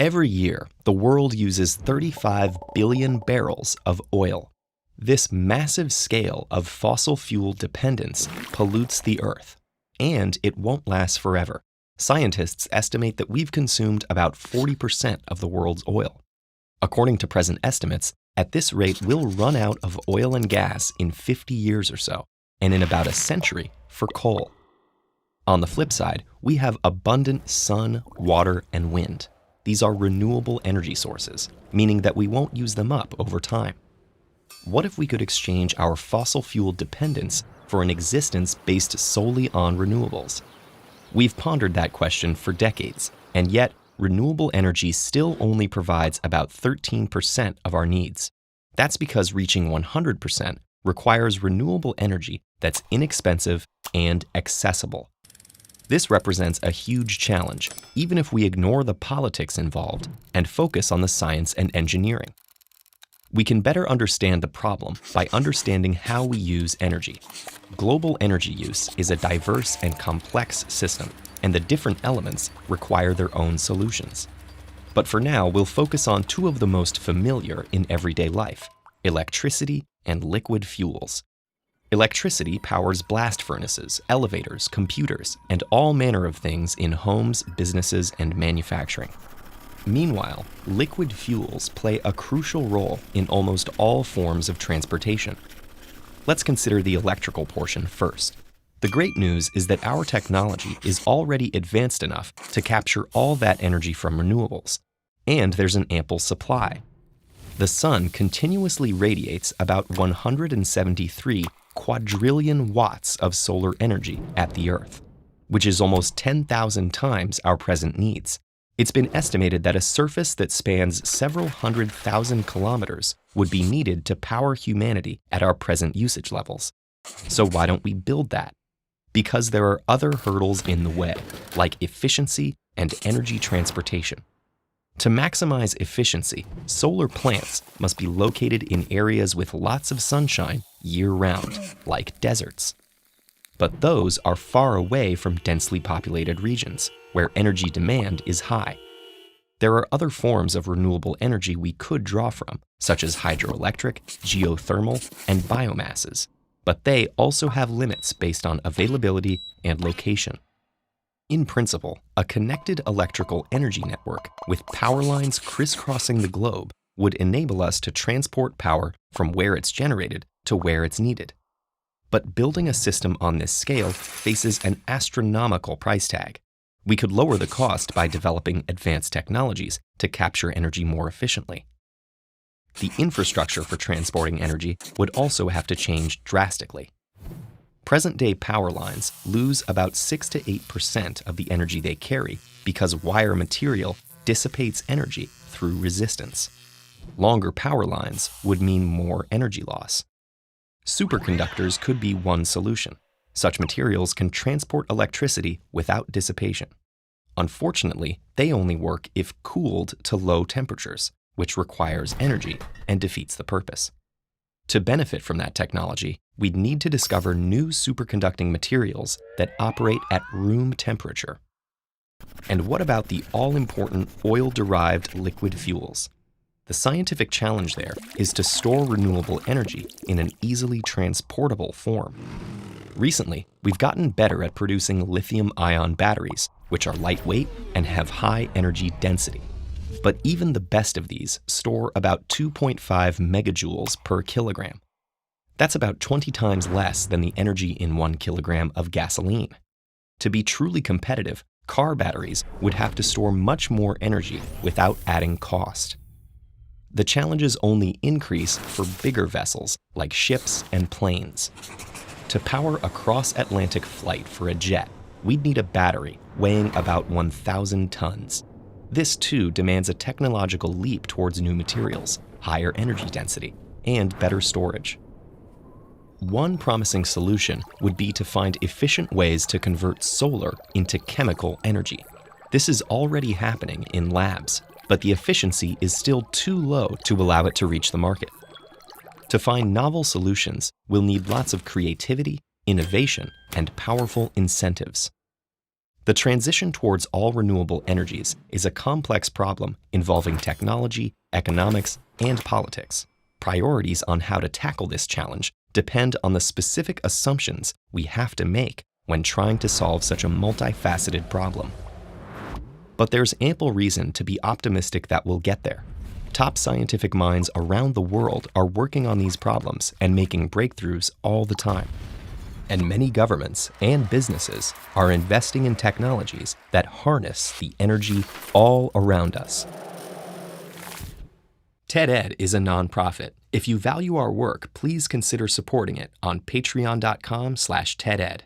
Every year, the world uses 35 billion barrels of oil. This massive scale of fossil fuel dependence pollutes the Earth, and it won't last forever. Scientists estimate that we've consumed about 40% of the world's oil. According to present estimates, at this rate, we'll run out of oil and gas in 50 years or so, and in about a century for coal. On the flip side, we have abundant sun, water, and wind. These are renewable energy sources, meaning that we won't use them up over time. What if we could exchange our fossil fuel dependence for an existence based solely on renewables? We've pondered that question for decades, and yet renewable energy still only provides about 13% of our needs. That's because reaching 100% requires renewable energy that's inexpensive and accessible. This represents a huge challenge, even if we ignore the politics involved and focus on the science and engineering. We can better understand the problem by understanding how we use energy. Global energy use is a diverse and complex system, and the different elements require their own solutions. But for now, we'll focus on two of the most familiar in everyday life: electricity and liquid fuels. Electricity powers blast furnaces, elevators, computers, and all manner of things in homes, businesses, and manufacturing. Meanwhile, liquid fuels play a crucial role in almost all forms of transportation. Let's consider the electrical portion first. The great news is that our technology is already advanced enough to capture all that energy from renewables, and there's an ample supply. The sun continuously radiates about 173 quadrillion watts of solar energy at the Earth, which is almost 10,000 times our present needs. It's been estimated that a surface that spans several 100,000 kilometers would be needed to power humanity at our present usage levels. So why don't we build that? Because there are other hurdles in the way, like efficiency and energy transportation. To maximize efficiency, solar plants must be located in areas with lots of sunshine year-round, like deserts. But those are far away from densely populated regions, where energy demand is high. There are other forms of renewable energy we could draw from, such as hydroelectric, geothermal, and biomasses, but they also have limits based on availability and location. In principle, a connected electrical energy network with power lines crisscrossing the globe would enable us to transport power from where it's generated to where it's needed. But building a system on this scale faces an astronomical price tag. We could lower the cost by developing advanced technologies to capture energy more efficiently. The infrastructure for transporting energy would also have to change drastically. Present-day power lines lose about 6 to 8% of the energy they carry because wire material dissipates energy through resistance. Longer power lines would mean more energy loss. Superconductors could be one solution. Such materials can transport electricity without dissipation. Unfortunately, they only work if cooled to low temperatures, which requires energy and defeats the purpose. To benefit from that technology, we'd need to discover new superconducting materials that operate at room temperature. And what about the all-important oil-derived liquid fuels? The scientific challenge there is to store renewable energy in an easily transportable form. Recently, we've gotten better at producing lithium-ion batteries, which are lightweight and have high energy density. But even the best of these store about 2.5 megajoules per kilogram. That's about 20 times less than the energy in 1 kilogram of gasoline. To be truly competitive, car batteries would have to store much more energy without adding cost. The challenges only increase for bigger vessels like ships and planes. To power a cross-Atlantic flight for a jet, we'd need a battery weighing about 1,000 tons. This too demands a technological leap towards new materials, higher energy density, and better storage. One promising solution would be to find efficient ways to convert solar into chemical energy. This is already happening in labs, but the efficiency is still too low to allow it to reach the market. To find novel solutions, we'll need lots of creativity, innovation, and powerful incentives. The transition towards all renewable energies is a complex problem involving technology, economics, and politics. Priorities on how to tackle this challenge depend on the specific assumptions we have to make when trying to solve such a multifaceted problem. But there's ample reason to be optimistic that we'll get there. Top scientific minds around the world are working on these problems and making breakthroughs all the time. And many governments and businesses are investing in technologies that harness the energy all around us. TED-Ed is a nonprofit. If you value our work, please consider supporting it on patreon.com/TEDEd.